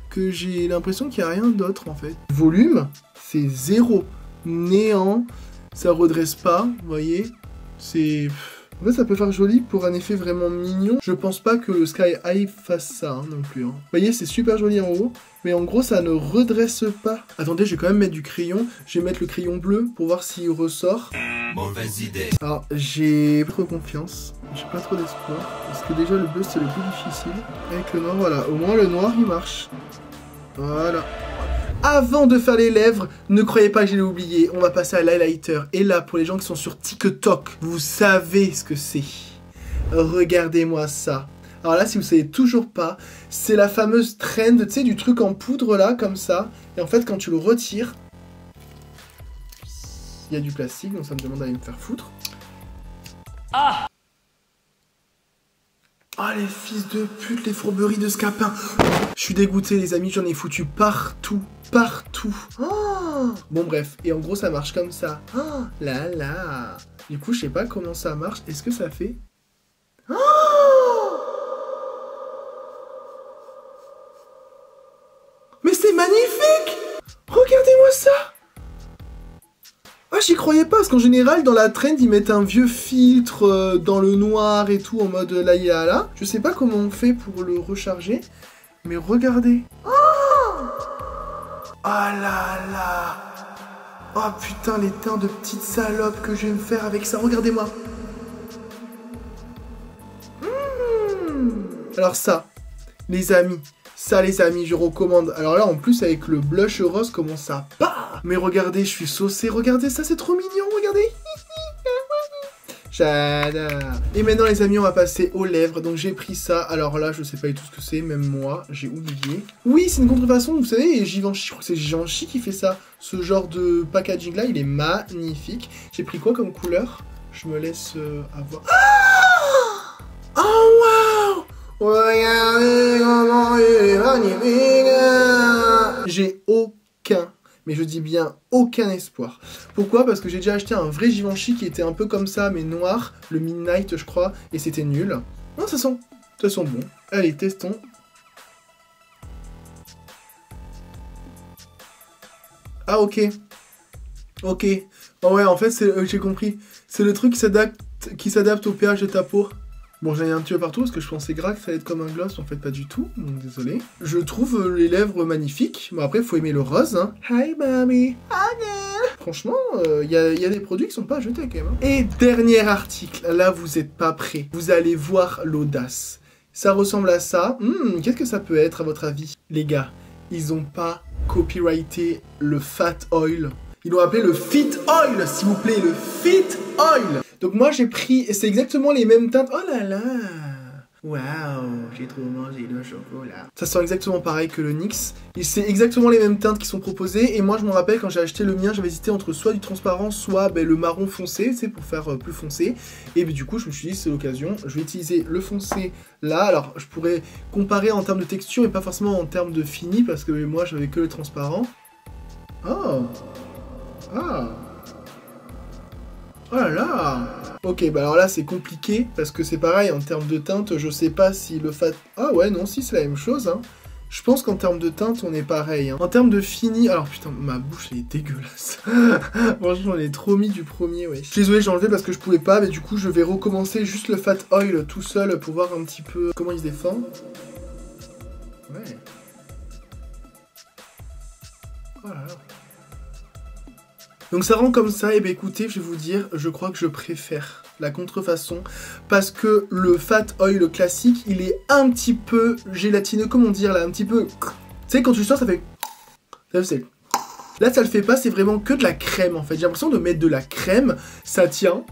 que j'ai l'impression qu'il n'y a rien d'autre, en fait. Volume, c'est 0. Néant. Ça redresse pas, vous voyez? C'est... En fait, ça peut faire joli pour un effet vraiment mignon. Je pense pas que le Sky High fasse ça hein, non plus. Hein. Vous voyez, c'est super joli en haut. Mais en gros, ça ne redresse pas. Attendez, je vais quand même mettre du crayon. Je vais mettre le crayon bleu pour voir s'il ressort. Mauvaise idée. Alors, j'ai pas trop confiance. J'ai pas trop d'espoir. Parce que déjà, le bleu, c'est le plus difficile. Avec le noir, voilà. Au moins, le noir, il marche. Voilà. Avant de faire les lèvres, ne croyez pas que je l'ai oublié, on va passer à l'highlighter. Et là, pour les gens qui sont sur TikTok, vous savez ce que c'est. Regardez-moi ça. Alors là, si vous savez toujours pas, c'est la fameuse trend, tu sais, du truc en poudre là, comme ça. Et en fait, quand tu le retires, il y a du plastique, donc ça me demande d'aller me faire foutre. Ah! Oh les fils de pute, les fourberies de Scapin. Je suis dégoûté les amis, j'en ai foutu partout. Partout. Oh bon bref, et en gros ça marche comme ça. Oh là là. Du coup je sais pas comment ça marche. Est-ce que ça fait... Oh mais c'est magnifique. Regardez-moi ça. Ah, j'y croyais pas, parce qu'en général, dans la trend, ils mettent un vieux filtre dans le noir et tout, en mode là, il y a là. Je sais pas comment on fait pour le recharger, mais regardez. Oh ah là là. Oh putain, les teints de petites salopes que je vais me faire avec ça, regardez-moi. Alors ça, les amis, je recommande. Alors là, en plus, avec le blush rose, comment ça part. Mais regardez, je suis saucé. Regardez ça, c'est trop mignon. Regardez. J'adore. Et maintenant, les amis, on va passer aux lèvres. Donc, j'ai pris ça. Alors là, je sais pas du tout ce que c'est. Même moi, j'ai oublié. Oui, c'est une contrefaçon. Vous savez, Givenchy, je crois que c'est Givenchy qui fait ça. Ce genre de packaging-là, il est magnifique. J'ai pris quoi comme couleur? Je me laisse avoir... Ah Regardez comment il est magnifique. J'ai aucun, mais je dis bien aucun espoir. Pourquoi? Parce que j'ai déjà acheté un vrai Givenchy qui était un peu comme ça, mais noir, le Midnight je crois, et c'était nul. Non, ça sent bon. Allez, testons. Ah ok. Ok. Oh ouais, en fait, j'ai compris. C'est le truc qui s'adapte au pH de ta peau. Bon, j'en ai un petit peu partout parce que je pensais gras que ça allait être comme un gloss, en fait pas du tout, donc désolé. Je trouve les lèvres magnifiques, bon après faut aimer le rose, hein. Hi mommy, franchement, y a des produits qui sont pas à jeter quand même. Hein. Et dernier article, là vous êtes pas prêts, vous allez voir l'audace. Ça ressemble à ça, qu'est-ce que ça peut être à votre avis? Les gars, ils ont pas copyrighté le fat oil. Ils l'ont appelé le fit oil, s'il vous plaît, le fit oil. Donc moi j'ai pris, c'est exactement les mêmes teintes. Oh là là, waouh, j'ai trop mangé de chocolat. Ça sent exactement pareil que le NYX. Et c'est exactement les mêmes teintes qui sont proposées. Et moi je me rappelle quand j'ai acheté le mien, j'avais hésité entre soit du transparent, soit le marron foncé, c'est pour faire plus foncé. Et du coup je me suis dit c'est l'occasion, je vais utiliser le foncé là. Alors je pourrais comparer en termes de texture et pas forcément en termes de fini parce que moi j'avais que le transparent. Oh, ah. Oh là là. Ok, bah alors là c'est compliqué parce que c'est pareil en termes de teinte, je sais pas si le fat... Ah ouais, non, si c'est la même chose, hein. Je pense qu'en termes de teinte on est pareil, hein. En termes de fini... Alors putain, ma bouche elle est dégueulasse. Franchement j'en ai trop mis du premier, ouais. Je suis désolé, j'ai enlevé parce que je pouvais pas, mais du coup je vais recommencer juste le fat oil tout seul pour voir un petit peu comment il se défend. Ouais. Oh là là. Donc ça rend comme ça, et bien écoutez, je vais vous dire, je crois que je préfère la contrefaçon, parce que le fat oil classique, il est un petit peu gélatineux, comment dire là, un petit peu... Tu sais, quand tu sors, ça fait... Là, ça le fait pas, c'est vraiment que de la crème, en fait. J'ai l'impression de mettre de la crème, ça tient.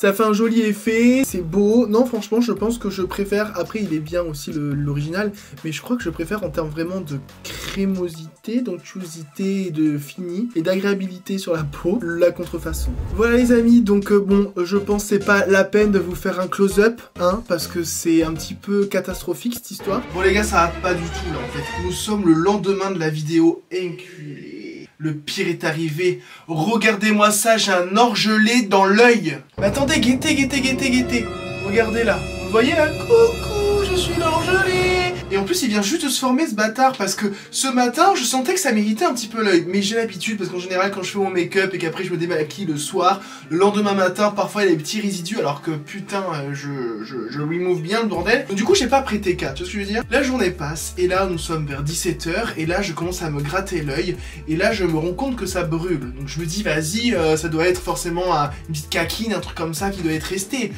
Ça fait un joli effet, c'est beau. Non, franchement, je pense que je préfère... Après, il est bien aussi l'original, mais je crois que je préfère en termes vraiment de crémosité, d'onctuosité, de fini et d'agréabilité sur la peau, la contrefaçon. Voilà les amis, donc bon, je pense que c'est pas la peine de vous faire un close-up, hein, parce que c'est un petit peu catastrophique cette histoire. Bon les gars, ça va pas du tout là en fait. Nous sommes le lendemain de la vidéo, enculé. Le pire est arrivé. Regardez-moi ça, j'ai un orgelé dans l'œil. Mais attendez, guettez. Regardez là. Vous voyez là? Coucou, je suis l'orgelé. Et en plus, il vient juste de se former ce bâtard parce que ce matin, je sentais que ça méritait un petit peu l'œil. Mais j'ai l'habitude parce qu'en général, quand je fais mon make-up et qu'après je me démaquille le soir, le lendemain matin, parfois il y a des petits résidus alors que putain, je remove bien le bordel. Donc du coup, j'ai pas prêté cas, tu vois ce que je veux dire? La journée passe et là, nous sommes vers 17 h et là, je commence à me gratter l'œil et là, je me rends compte que ça brûle. Donc je me dis, vas-y, ça doit être forcément une petite caquine, un truc comme ça qui doit être resté.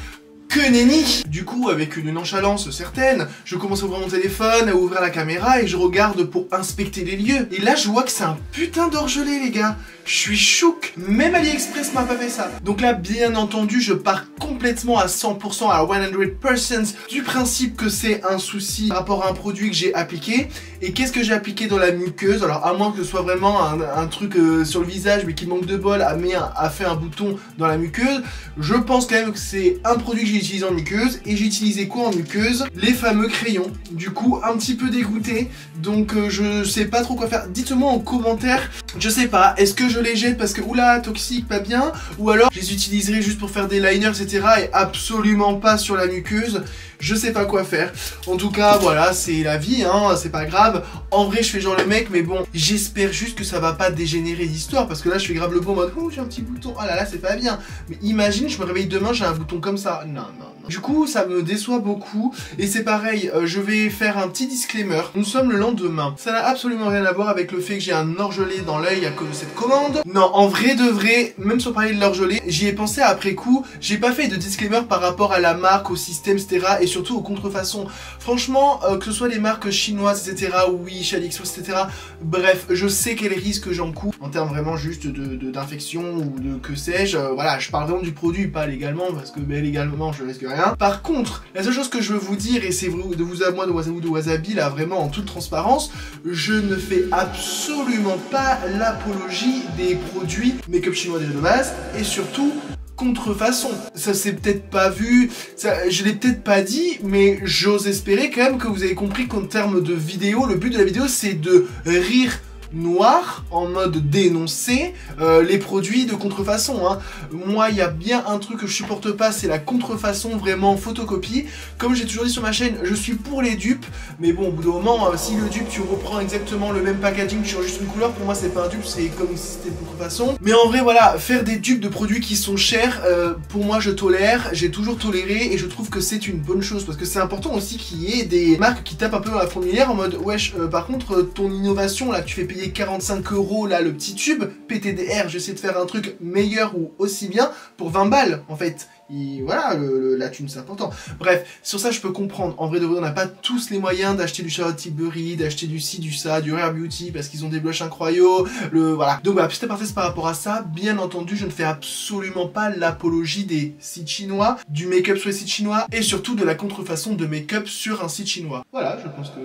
Que nenni! Du coup, avec une nonchalance certaine, je commence à ouvrir mon téléphone, à ouvrir la caméra et je regarde pour inspecter les lieux. Et là, je vois que c'est un putain d'orgelé, les gars. Je suis chouk. Même AliExpress m'a pas fait ça. Donc là, bien entendu, je pars complètement à 100%, à 100% du principe que c'est un souci par rapport à un produit que j'ai appliqué. Et qu'est-ce que j'ai appliqué dans la muqueuse? Alors, à moins que ce soit vraiment un truc sur le visage, mais qui manque de bol, a fait un bouton dans la muqueuse, je pense quand même que c'est un produit que j'ai utilisé en muqueuse. Et j'ai utilisé quoi en muqueuse? Les fameux crayons. Du coup, un petit peu dégoûté. Donc, je sais pas trop quoi faire. Dites-moi en commentaire. Je sais pas, est-ce que je les jette parce que oula, toxique, pas bien, ou alors je les utiliserai juste pour faire des liners, etc. et absolument pas sur la muqueuse. Je sais pas quoi faire. En tout cas, voilà, c'est la vie, hein, c'est pas grave. En vrai, je fais genre le mec, mais bon, j'espère juste que ça va pas dégénérer l'histoire, parce que là, je fais grave le bon en mode, oh, j'ai un petit bouton, oh là là, c'est pas bien. Mais imagine, je me réveille demain, j'ai un bouton comme ça. Non. Du coup, ça me déçoit beaucoup, et c'est pareil, je vais faire un petit disclaimer. Nous sommes le lendemain. Ça n'a absolument rien à voir avec le fait que j'ai un orgelé dans l'œil à cause de cette commande. Non, en vrai de vrai, même sur parler de l'orgelé, j'y ai pensé après coup, j'ai pas fait de disclaimer par rapport à la marque, au système, etc. et surtout aux contrefaçons. Franchement, que ce soit les marques chinoises, etc. oui, chez AliExpress, etc. Bref, je sais quels risques j'encours en termes vraiment juste d'infection ou de que sais-je. Voilà, je parle vraiment du produit, pas légalement, parce que légalement, je risque rien. Par contre, la seule chose que je veux vous dire, et c'est de vous à moi, de Wasabi, là, vraiment en toute transparence, je ne fais absolument pas l'apologie des produits make-up chinois déjà de base, et surtout, contrefaçon. Ça s'est peut-être pas vu, ça, je l'ai peut-être pas dit, mais j'ose espérer quand même que vous avez compris qu'en termes de vidéo, le but de la vidéo c'est de rire noir, en mode dénoncer les produits de contrefaçon. Hein. Moi, il y a bien un truc que je supporte pas, c'est la contrefaçon vraiment photocopie. Comme j'ai toujours dit sur ma chaîne, je suis pour les dupes, mais bon, au bout d'un moment, si le dupe, tu reprends exactement le même packaging, tu changes juste une couleur, pour moi, c'est pas un dupe, c'est comme si c'était une contrefaçon. Mais en vrai, voilà, faire des dupes de produits qui sont chers, pour moi, je tolère, j'ai toujours toléré, et je trouve que c'est une bonne chose, parce que c'est important aussi qu'il y ait des marques qui tapent un peu dans la fourmilière en mode, wesh, par contre, ton innovation, là, tu fais payer 45 € là le petit tube, PTDR, j'essaie de faire un truc meilleur ou aussi bien pour 20 balles en fait. Et voilà, la thune c'est important. Bref, sur ça je peux comprendre. En vrai de vrai, on n'a pas tous les moyens d'acheter du Charlotte Tilbury, d'acheter du ci, du ça, du Rare Beauty parce qu'ils ont des blushs incroyables. Voilà. Donc voilà, petit aparté par rapport à ça. Bien entendu, je ne fais absolument pas l'apologie des sites chinois, du make-up sur les sites chinois et surtout de la contrefaçon de make-up sur un site chinois. Voilà, je pense que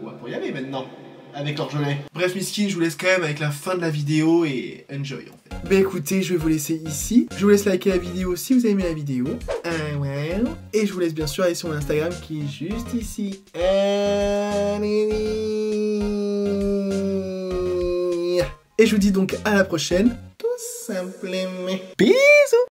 on va pour y aller maintenant. Avec l'orgelet. Bref, Miskin, je vous laisse quand même avec la fin de la vidéo et enjoy en fait. Bah écoutez, je vais vous laisser ici. Je vous laisse liker la vidéo si vous avez aimé la vidéo. Et je vous laisse bien sûr aller sur mon Instagram qui est juste ici. Et je vous dis donc à la prochaine, tout simplement. Bisous.